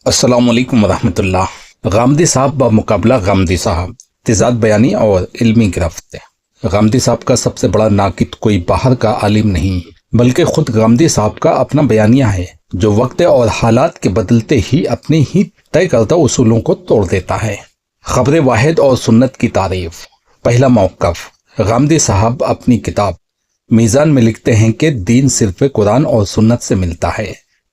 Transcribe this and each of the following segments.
अस्सलाम वालेकुम वरहमतुल्लाह। गामदी साहब बमुकाबला गामदी साहब, तेजाद बयानी और इल्मी गिरफ्त। गामदी साहब का सबसे बड़ा नाकिद कोई बाहर का आलिम नहीं, बल्कि खुद गामदी साहब का अपना बयानिया है, जो वक्त और हालात के बदलते ही अपने ही तय करदा उसूलों को तोड़ देता है। खबर वाहिद और सुन्नत की तारीफ। पहला मौक़िफ़। गामदी साहब अपनी किताब मीज़ान में लिखते हैं कि दीन सिर्फ कुरान और सुन्नत से मिलता है,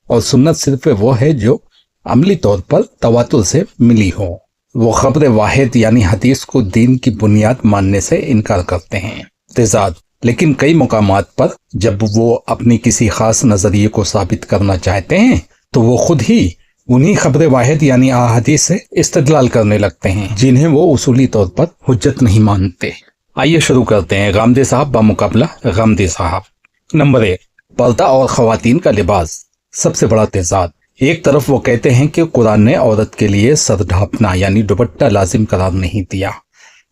और सुन्नत सिर्फ वो है जो अमली तौर पर तवातुर से मिली हो। वो खबर वाहिद यानी हदीस को दीन की बुनियाद मानने से इनकार करते हैं। तेजाद। लेकिन कई मुकामात पर जब वो अपनी किसी खास नजरिए को साबित करना चाहते हैं तो वो खुद ही उन्हीं खबर वाहिद यानी अहादीस से इस्तेदलाल करने लगते हैं, जिन्हें वो उसूली तौर पर हुज्जत नहीं मानते। आइए शुरू करते हैं। गामदी साहब बमुकाबला गामदी साहब। नंबर 1, पर्दा और खवातीन का लिबास। सबसे बड़ा तेजाद। एक तरफ वो कहते हैं कि कुरान ने औरत के लिए सर ढांपना यानी दुपट्टा लाजिम करार नहीं दिया,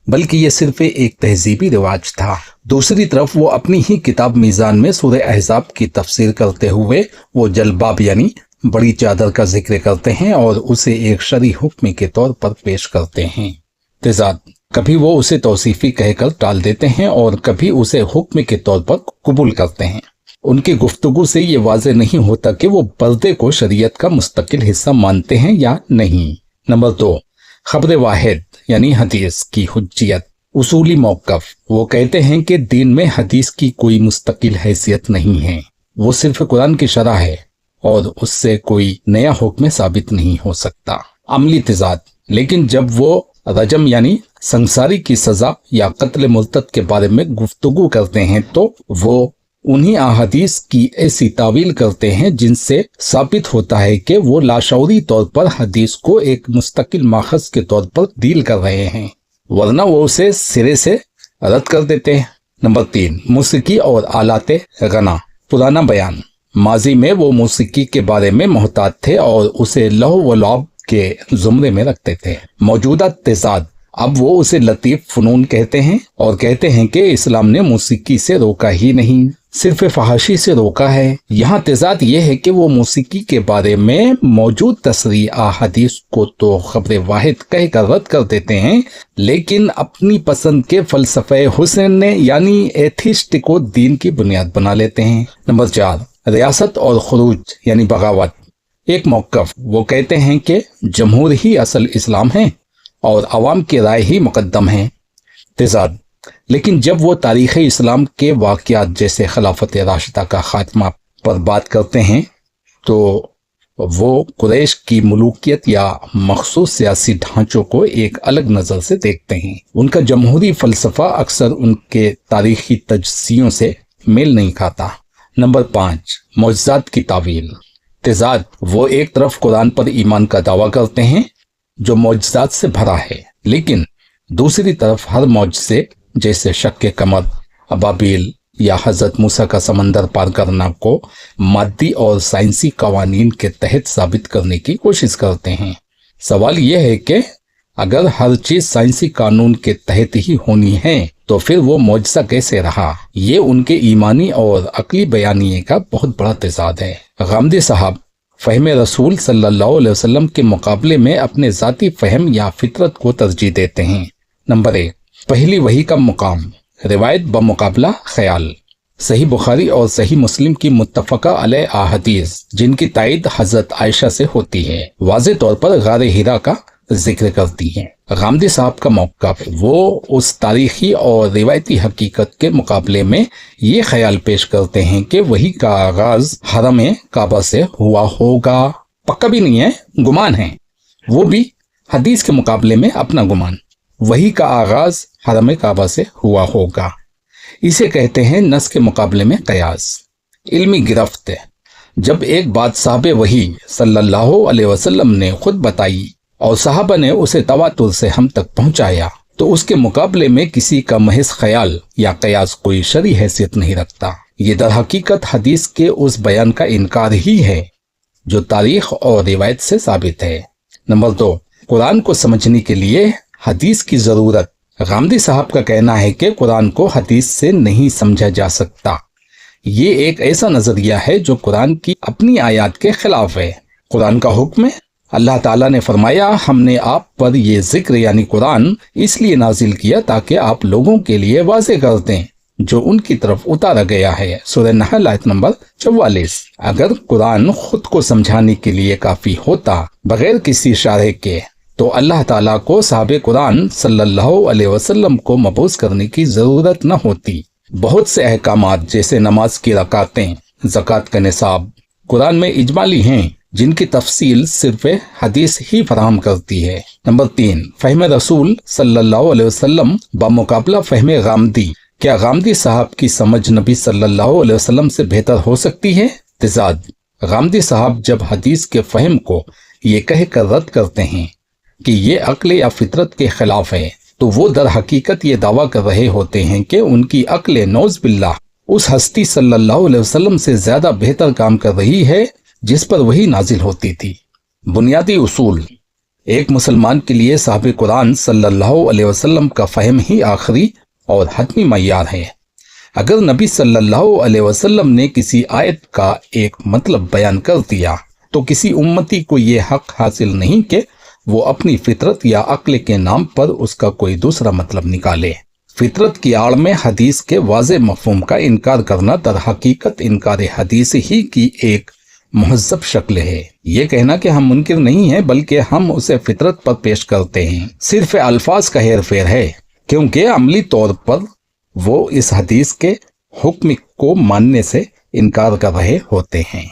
बल्कि ये सिर्फ एक तहजीबी रिवाज था। दूसरी तरफ वो अपनी ही किताब मीज़ान में सूरह अहज़ाब की तफसीर करते हुए वो जलबाब यानी बड़ी चादर का जिक्र करते हैं और उसे एक शरई हुक्म के तौर पर पेश करते हैं। तेजाद। कभी वो उसे तौसीफी कहकर टाल देते हैं और कभी उसे हुक्म के तौर पर कबूल करते हैं। उनकी गुफ्तगू से ये वाज़ेह नहीं होता कि वो पर्दे को शरीयत का मुस्तकिल हिस्सा मानते हैं या नहीं। नंबर 2, खबर वाहिद यानी हदीस की हुज्जियत। उसूली मौक़िफ़। वो कहते हैं कि दीन में हदीस की कोई मुस्तकिल हैसियत नहीं है, वो सिर्फ कुरान की शरह है और उससे कोई नया हुक्म साबित नहीं हो सकता। अमली तेजाद। लेकिन जब वो रजम यानी संसारी की सजा या कत्ल मुर्तद के बारे में गुफ्तगू करते हैं तो वो उन्हीं अहादीस की ऐसी तावील करते हैं जिनसे साबित होता है कि वो लाशऊरी तौर पर हदीस को एक मुस्तकिल माखज़ के तौर पर डील कर रहे हैं, वरना वो उसे सिरे से रद्द कर देते हैं। नंबर 3, मौसीकी और आलाते गना। पुराना बयान। माजी में वो मौसीकी के बारे में मोहतात थे और उसे लहव व लआब के जुमरे में रखते थे। मौजूदा तेजाद। अब वो उसे लतीफ फनून कहते हैं और कहते हैं कि इस्लाम ने मौसीकी से रोका ही नहीं, सिर्फ फहाशी से रोका है। यहाँ तेजाद ये है कि वो मौसीकी के बारे में मौजूद तसरीह अहादीस को तो खबर वाहिद कह कर रद्द कर देते हैं, लेकिन अपनी पसंद के फलसफे हुस्न ने यानी एथिस्ट को दीन की बुनियाद बना लेते हैं। नंबर 4, रियासत और खुरूज यानी बगावत। एक मौक़िफ़। वो कहते हैं कि जमहूर ही असल इस्लाम है और अवाम की राय ही मुकद्दम है। तेजाद। लेकिन जब वो तारीख़ इस्लाम के वाक़यात जैसे खिलाफत राशिदा का खात्मा पर बात करते हैं तो वो कुरैश की मुलूकियत या मखसूस सियासी ढांचों को एक अलग नज़र से देखते हैं। उनका जमहूरी फ़लसफ़ा अक्सर उनके तारीख़ी तजज़ियों से मेल नहीं खाता। नंबर 5, मौजज़ात की तावील। तेजाद। वो एक तरफ कुरान पर ईमान का दावा करते हैं जो मौजज़ात से भरा है, लेकिन दूसरी तरफ हर मौजज़े जैसे शक्के कमर, अबाबील या हज़रत मूसा का समंदर पार करना को मादी और साइंसी कवानीन के तहत साबित करने की कोशिश करते हैं। सवाल यह है कि अगर हर चीज़ साइंसी कानून के तहत ही होनी है तो फिर वो मौजज़ा कैसे रहा? ये उनके ईमानी और अक्ली बयानिए का बहुत बड़ा तेजाद है। गामदी साहब फ़हम रसूल सल्लल्लाहु अलैहि वसल्लम के मुकाबले में अपने ज़ाती फ़हम या फितरत को तरजीह देते हैं। नंबर 1, पहली वही का मुकाम। रिवायत बमुकाबला ख्याल। सही बुखारी और सही मुस्लिम की मुत्तफ़क़ा अलैह अहादीस जिनकी तायद हज़रत आयशा से होती है, वाज़े तौर पर गारे हिरा का जिक्र करती हैं। गामदी साहब का मौक़िफ़। वो उस तारीख़ी और रिवायती हकीकत के मुकाबले में ये ख्याल पेश करते हैं कि वही का आगाज़ हरम काबा से हुआ होगा। पक्का भी नहीं है, गुमान है, वो भी हदीस के मुकाबले में अपना गुमान। वही का आगाज़ हरम काबा से हुआ होगा, इसे कहते हैं नस के मुकाबले में कयास। इल्मी गिरफ्त। जब एक बात साहबे वही सल्लल्लाहु अलैहि वसल्लम ने खुद बताई और सहाबा ने उसे तवातुर से हम तक पहुंचाया तो उसके मुकाबले में किसी का महज ख्याल या कयास कोई शरई हैसियत नहीं रखता। ये दर हकीकत हदीस के उस बयान का इनकार ही है जो तारीख और रिवायत से साबित है। नंबर 2, कुरान को समझने के लिए हदीस की ज़रूरत। गामदी साहब का कहना है कि कुरान को हदीस से नहीं समझा जा सकता। ये एक ऐसा नज़रिया है जो कुरान की अपनी आयत के खिलाफ है। कुरान का हुक्म اللہ ताला ने फरमाया, हमने आप पर ये जिक्र यानी कुरान इसलिए नाजिल किया ताकि आप लोगों के लिए वाज़े कर दें जो उनकी तरफ उतारा गया है। सूरह नहल आयत नंबर 44। अगर कुरान खुद को समझाने के लिए काफी होता बगैर किसी इशारे के, तो अल्लाह ताला को साहबे कुरान सल्लल्लाहु अलैहि वसल्लम को मबूस करने की जरूरत न होती। बहुत से अहकामात जैसे नमाज की रकातें, ज़कात का निसाब कुरान में इजमाली हैं, जिनकी तफसील सिर्फ हदीस ही फराहम करती है। नंबर 3, फहम रसूल सल्लल्लाहु अलैहि वसल्लम बामुकाबला फहम गामदी। क्या गामदी साहब की समझ नबी सल्लल्लाहु अलैहि वसल्लम से बेहतर हो सकती है? तिजाद, गामदी साहब जब हदीस के फहम को ये कह कर रद्द करते हैं कि ये अक्ल या फितरत के खिलाफ है, तो वो दर हकीकत ये दावा कर रहे होते हैं कि उनकी अक्ल नौज बिल्लाह उस हस्ती सल्लल्लाहु अलैहि वसल्लम से ज्यादा बेहतर काम कर रही है जिस पर वही नाजिल होती थी। बुनियादी उसूल। एक मुसलमान के लिए साहबे कुरान सल्लल्लाहु अलैहि वसल्लम का फहम ही आखिरी और हतमी मय्यार है। अगर नबी सल्लल्लाहु अलैहि वसल्लम ने किसी आयत का एक मतलब बयान कर दिया, तो किसी उम्मती को ये हक हासिल नहीं कि वो अपनी फितरत या अक्ल के नाम पर उसका कोई दूसरा मतलब निकाले। फितरत की आड़ में हदीस के वाज़े मफ़हूम का इनकार करना दर हकीकत इनकार हदीस ही की एक मुहज़्ज़ब शक्ल है। ये कहना कि हम मुनकिर नहीं हैं, बल्कि हम उसे फितरत पर पेश करते हैं, सिर्फ अल्फाज का हेर फेर है, क्योंकि अमली तौर पर वो इस हदीस के हुक्म को मानने से इनकार कर रहे होते हैं।